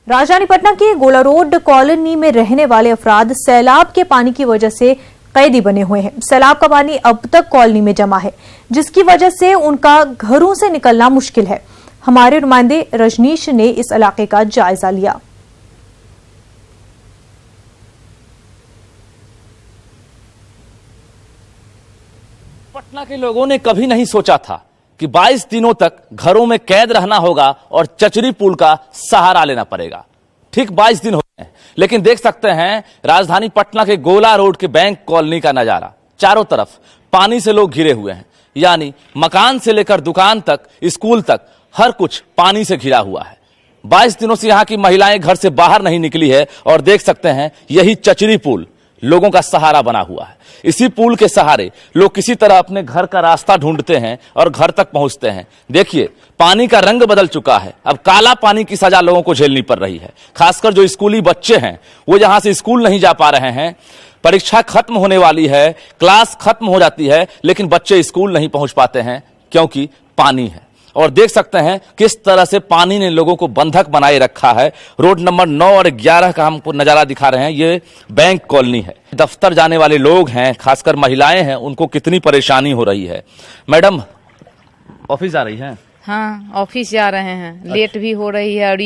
राजधानी पटना के गोला रोड कॉलोनी में रहने वाले अफराद सैलाब के पानी की वजह से कैदी बने हुए हैं। सैलाब का पानी अब तक कॉलोनी में जमा है, जिसकी वजह से उनका घरों से निकलना मुश्किल है। हमारे नुमाइंदे रजनीश ने इस इलाके का जायजा लिया। पटना के लोगों ने कभी नहीं सोचा था कि 22 दिनों तक घरों में कैद रहना होगा और चचरी पुल का सहारा लेना पड़ेगा। ठीक 22 दिन हो गए, लेकिन देख सकते हैं राजधानी पटना के गोला रोड के बैंक कॉलोनी का नजारा। चारों तरफ पानी से लोग घिरे हुए हैं, यानी मकान से लेकर दुकान तक, स्कूल तक, हर कुछ पानी से घिरा हुआ है। 22 दिनों से यहां की महिलाएं घर से बाहर नहीं निकली है और देख सकते हैं यही चचरी पुल लोगों का सहारा बना हुआ है। इसी पुल के सहारे लोग किसी तरह अपने घर का रास्ता ढूंढते हैं और घर तक पहुंचते हैं। देखिए, पानी का रंग बदल चुका है। अब काला पानी की सजा लोगों को झेलनी पड़ रही है। खासकर जो स्कूली बच्चे हैं वो यहां से स्कूल नहीं जा पा रहे हैं। परीक्षा खत्म होने वाली है, क्लास खत्म हो जाती है, लेकिन बच्चे स्कूल नहीं पहुंच पाते हैं क्योंकि पानी है। और देख सकते हैं किस तरह से पानी ने लोगों को बंधक बनाए रखा है। रोड नंबर 9 और 11 का हमको नजारा दिखा रहे हैं। ये बैंक कॉलोनी है। दफ्तर जाने वाले लोग हैं, खासकर महिलाएं हैं, उनको कितनी परेशानी हो रही है। मैडम, ऑफिस जा रही हैं? हाँ, ऑफिस जा रहे हैं। लेट भी हो रही है और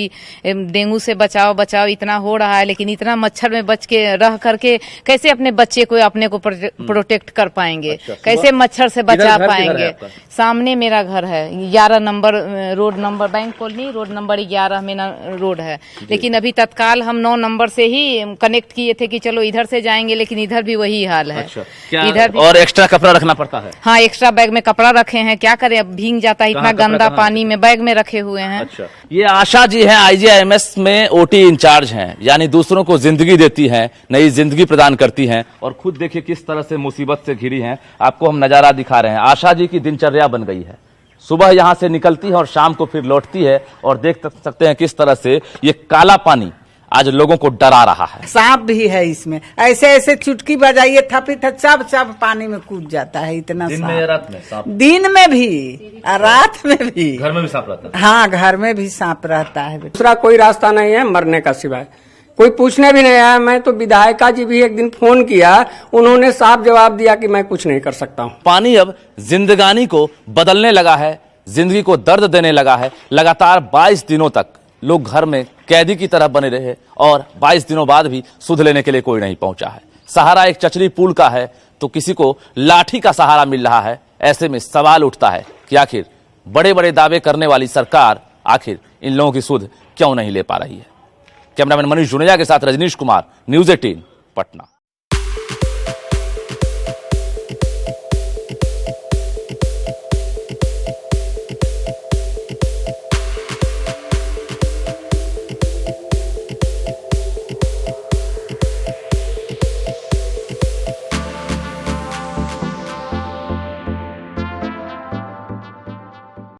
डेंगू से बचाव इतना हो रहा है, लेकिन इतना मच्छर में बच के रह करके कैसे अपने बच्चे को अपने को प्रोटेक्ट कर पाएंगे? अच्छा, कैसे मच्छर से बचा पाएंगे? सामने मेरा घर है, 11 number road number bank colony, road number 11 में रोड है। लेकिन अभी तत्काल हम 9 नंबर से ही कनेक्ट किए थे कि चलो इधर से जाएंगे, लेकिन इधर भी वही हाल है। इधर भी और एक्स्ट्रा कपड़ा रखना पड़ता है। हाँ, एक्स्ट्रा बैग में कपड़ा रखे हैं, क्या करें, अब भीग जाता है, इतना गंदा पानी में बैग में रखे हुए हैं। अच्छा, ये आशा जी हैं, IGIMS में OT इंचार्ज हैं, यानी दूसरों को जिंदगी देती हैं, नई जिंदगी प्रदान करती हैं। और खुद देखिए किस तरह से मुसीबत से घिरी हैं। आपको हम नजारा दिखा रहे हैं। आशा जी की दिनचर्या बन गई है। सुबह यहां से निकलती है और शाम को फिर लौटती है और देख सकते हैं किस तरह से ये काला पानी आज लोगों को डरा रहा है। सांप भी है इसमें, ऐसे ऐसे चुटकी बजाइए थपी सब पानी में कूद जाता है। इतना दिन में या रात में सांप? दिन में भी और रात में भी। घर में भी सांप रहता है? हाँ, घर में भी सांप रहता है। दूसरा कोई रास्ता नहीं है मरने का सिवाय। कोई पूछने भी नहीं आया। मैं तो विधायिका जी भी एक दिन फोन किया, उन्होंने साफ जवाब दिया कि मैं कुछ नहीं कर सकता हूँ। पानी अब जिंदगानी को बदलने लगा है, जिंदगी को दर्द देने लगा है। लगातार 22 दिनों तक लोग घर में कैदी की तरह बने रहे और 22 दिनों बाद भी सुध लेने के लिए कोई नहीं पहुंचा है। सहारा एक चचरी पुल का है तो किसी को लाठी का सहारा मिल रहा है। ऐसे में सवाल उठता है कि आखिर बड़े बड़े दावे करने वाली सरकार आखिर इन लोगों की सुध क्यों नहीं ले पा रही है। कैमरामैन मनीष जुनेजा के साथ रजनीश कुमार, न्यूज़ 18 पटना।